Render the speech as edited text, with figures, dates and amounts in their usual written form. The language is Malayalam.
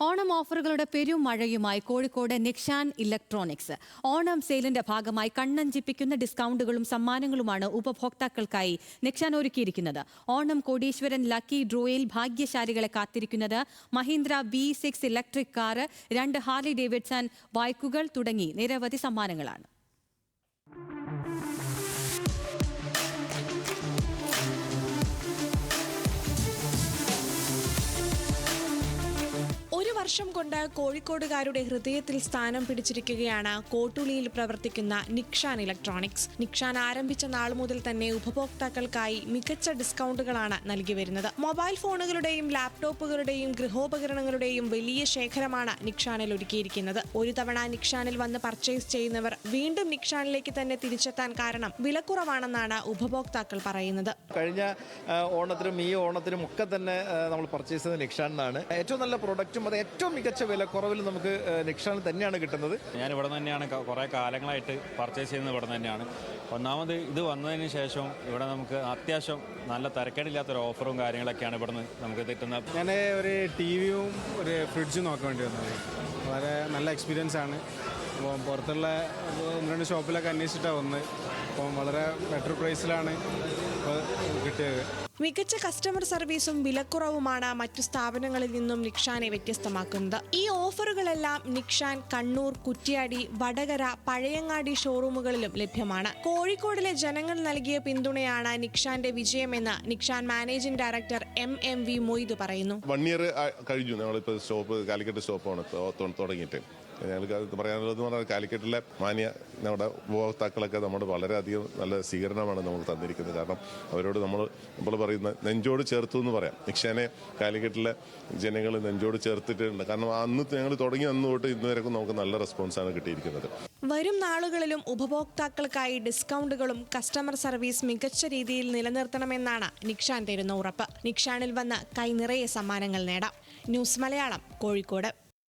ഓണം ഓഫറുകളുടെ പെരുമഴയുമായി കോഴിക്കോട് നിക്ഷാൻ ഇലക്ട്രോണിക്സ്. ഓണം സെയിലിന്റെ ഭാഗമായി കണ്ണഞ്ചിപ്പിക്കുന്ന ഡിസ്കൗണ്ടുകളും സമ്മാനങ്ങളുമാണ് ഉപഭോക്താക്കൾക്കായി നിക്ഷാൻ ഒരുക്കിയിരിക്കുന്നത്. ഓണം കോടീശ്വരൻ ലക്കി ഡ്രോയിൽ ഭാഗ്യശാലികളെ കാത്തിരിക്കുന്നത് Mahindra V6 electric car, 2 Harley Davidson ബൈക്കുകൾ തുടങ്ങി നിരവധി സമ്മാനങ്ങളാണ്. ഒരു വർഷം കൊണ്ട് കോഴിക്കോടുകാരുടെ ഹൃദയത്തിൽ സ്ഥാനം പിടിച്ചിരിക്കുകയാണ് കോട്ടുളിയിൽ പ്രവർത്തിക്കുന്ന നിക്ഷാൻ ഇലക്ട്രോണിക്സ്. നിക്ഷാൻ ആരംഭിച്ച നാൾ മുതൽ തന്നെ ഉപഭോക്താക്കൾക്കായി മികച്ച ഡിസ്കൗണ്ടുകളാണ് നൽകി വരുന്നത്. മൊബൈൽ ഫോണുകളുടെയും ലാപ്ടോപ്പുകളുടെയും ഗൃഹോപകരണങ്ങളുടെയും വലിയ ശേഖരമാണ് നിക്ഷാനിൽ ഒരുക്കിയിരിക്കുന്നത്. ഒരു തവണ നിക്ഷാനിൽ വന്ന് പർച്ചേസ് ചെയ്യുന്നവർ വീണ്ടും നിക്ഷാനിലേക്ക് തന്നെ തിരിച്ചെത്താൻ കാരണം വിലക്കുറവാണെന്നാണ് ഉപഭോക്താക്കൾ പറയുന്നത്. കഴിഞ്ഞ ഓണത്തിനും ഈ ഓണത്തിനും ഒക്കെ തന്നെ നമ്മൾ പർച്ചേസ് ചെയ്ത നിക്ഷാനിലാണ് ഏറ്റവും നല്ല പ്രൊഡക്റ്റും അത് ഏറ്റവും മികച്ച വിലക്കുറവിൽ നമുക്ക് നിക്ഷാനിൽ തന്നെയാണ് കിട്ടുന്നത്. ഞാൻ ഇവിടെ തന്നെയാണ് കുറേ കാലങ്ങളായിട്ട് പർച്ചേസ് ചെയ്യുന്നത്. ഇവിടെ തന്നെയാണ്. ഒന്നാമത് ഇത് വന്നതിന് ശേഷം ഇവിടെ നമുക്ക് അത്യാവശ്യം നല്ല തിരക്കേടില്ലാത്തൊരു ഓഫറും കാര്യങ്ങളൊക്കെയാണ് ഇവിടുന്ന് നമുക്ക് കിട്ടുന്നത്. ഞാൻ ഒരു ടിവിയും ഒരു ഫ്രിഡ്ജും നോക്കാൻ വേണ്ടി വന്നത്. വളരെ നല്ല എക്സ്പീരിയൻസ് ആണ്. അപ്പോൾ പുറത്തുള്ള 1-2 ഷോപ്പിലൊക്കെ അന്വേഷിച്ചിട്ടാണ് വന്നത്. അപ്പം വളരെ ബെറ്റർ പ്രൈസിലാണ് കിട്ടിയത്. മികച്ച കസ്റ്റമർ സർവീസും വിലക്കുറവുമാണ് മറ്റു സ്ഥാപനങ്ങളിൽ നിന്നും നിക്ഷാനെ വ്യത്യസ്തമാക്കുന്നത്. ഈ ഓഫറുകളെല്ലാം നിക്ഷാൻ കണ്ണൂർ, കുറ്റ്യാടി, വടകര, പഴയങ്ങാടി ഷോറൂമുകളിലും ലഭ്യമാണ്. കോഴിക്കോടിലെ ജനങ്ങൾ നൽകിയ പിന്തുണയാണ് നിക്ഷാന്റെ വിജയമെന്ന് Nikshan managing director MV Moithu പറയുന്നു. 1 ഇയർ കഴിഞ്ഞു ഞങ്ങളിപ്പോൾ കാലിക്കറ്റ് സ്റ്റോപ്പാണ് തുടങ്ങിയിട്ട്. ഞങ്ങൾക്ക് പറയാനുള്ളതെന്ന് പറഞ്ഞാൽ കാലിക്കറ്റിലെ മാന്യ നമ്മുടെ ഉപഭോക്താക്കളൊക്കെ നമ്മുടെ വളരെയധികം നല്ല സ്വീകരണമാണ് നമുക്ക് തന്നിരിക്കുന്നത്. കാരണം അവരോട് നമ്മൾ പറയുന്ന നെഞ്ചോട് ചേർത്തു എന്ന് പറയാം. നിക്ഷാനെ കാലിക്കറ്റിലെ ജനങ്ങൾ നെഞ്ചോട് ചേർത്തിട്ടുണ്ട്. കാരണം അന്ന് ഞങ്ങൾ തുടങ്ങി അന്ന് തൊട്ട് ഇന്ന് വരെ നമുക്ക് നല്ല റെസ്പോൺസാണ് കിട്ടിയിരിക്കുന്നത്. വരും നാളുകളിലും ഉപഭോക്താക്കൾക്കായി ഡിസ്കൗണ്ടുകളും കസ്റ്റമർ സർവീസ് മികച്ച രീതിയിൽ നിലനിർത്തണമെന്നാണ് നിക്ഷാൻ തരുന്ന ഉറപ്പ്. നിക്ഷാനിൽ വന്ന് കൈനിറയെ സമ്മാനങ്ങൾ നേടാം. ന്യൂസ് മലയാളം, കോഴിക്കോട്.